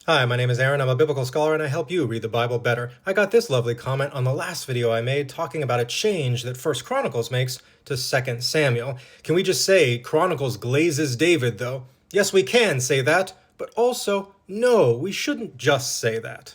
Hi, my name is Aaron. I'm a biblical scholar and I help you read the Bible better. I got this lovely comment on the last video I made talking about a change that First Chronicles makes to Second Samuel. Can we just say Chronicles glazes David, though? Yes, we can say that, but also, no, we shouldn't just say that.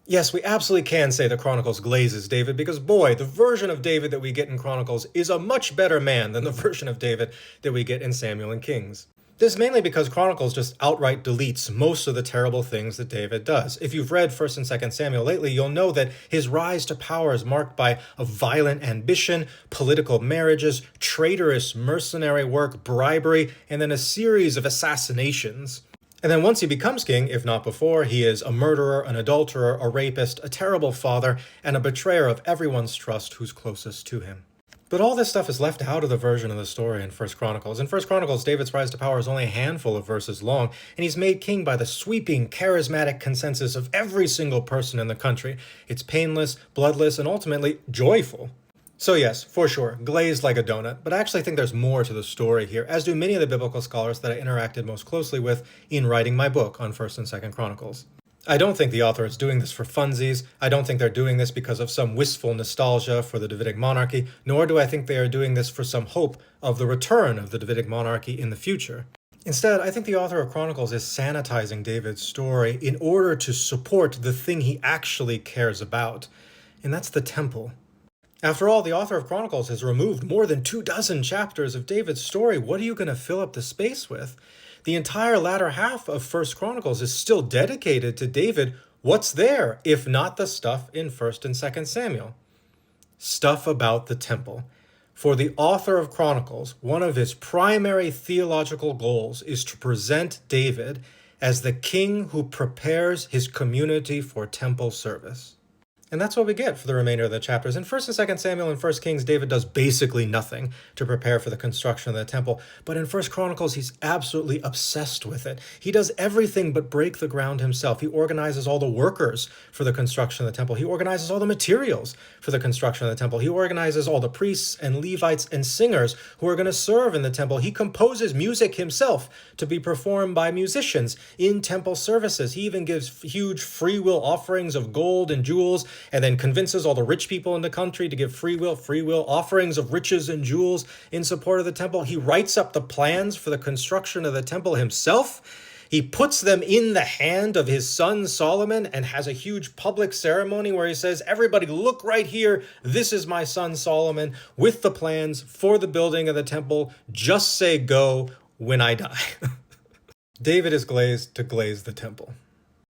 Yes, we absolutely can say the Chronicles glazes David because, boy, the version of David that we get in Chronicles is a much better man than the version of David that we get in Samuel and Kings. This is mainly because Chronicles just outright deletes most of the terrible things that David does. If you've read 1st and 2nd Samuel lately, you'll know that his rise to power is marked by a violent ambition, political marriages, traitorous mercenary work, bribery, and then a series of assassinations. And then once he becomes king, if not before, he is a murderer, an adulterer, a rapist, a terrible father, and a betrayer of everyone's trust who's closest to him. But all this stuff is left out of the version of the story in 1st Chronicles. In 1st Chronicles, David's rise to power is only a handful of verses long, and he's made king by the sweeping, charismatic consensus of every single person in the country. It's painless, bloodless, and ultimately joyful. So yes, for sure, glazed like a donut, but I actually think there's more to the story here, as do many of the biblical scholars that I interacted most closely with in writing my book on 1st and 2nd Chronicles. I don't think the author is doing this for funsies. I don't think they're doing this because of some wistful nostalgia for the Davidic monarchy, nor do I think they are doing this for some hope of the return of the Davidic monarchy in the future. Instead, I think the author of Chronicles is sanitizing David's story in order to support the thing he actually cares about, and that's the temple. After all, the author of Chronicles has removed more than 24 chapters of David's story. What are you going to fill up the space with? The entire latter half of 1st Chronicles is still dedicated to David. What's there, if not the stuff in 1st and 2nd Samuel? Stuff about the temple. For the author of Chronicles, one of his primary theological goals is to present David as the king who prepares his community for temple service. And that's what we get for the remainder of the chapters. In 1st and 2nd Samuel and 1st Kings, David does basically nothing to prepare for the construction of the temple. But in 1st Chronicles, he's absolutely obsessed with it. He does everything but break the ground himself. He organizes all the workers for the construction of the temple. He organizes all the materials for the construction of the temple. He organizes all the priests and Levites and singers who are going to serve in the temple. He composes music himself to be performed by musicians in temple services. He even gives huge free will offerings of gold and jewels, and then convinces all the rich people in the country to give free will offerings of riches and jewels in support of the temple. He writes up the plans for the construction of the temple himself. He puts them in the hand of his son Solomon and has a huge public ceremony where he says, everybody look right here. This is my son Solomon with the plans for the building of the temple. Just say go when I die. David is glazed to glaze the temple.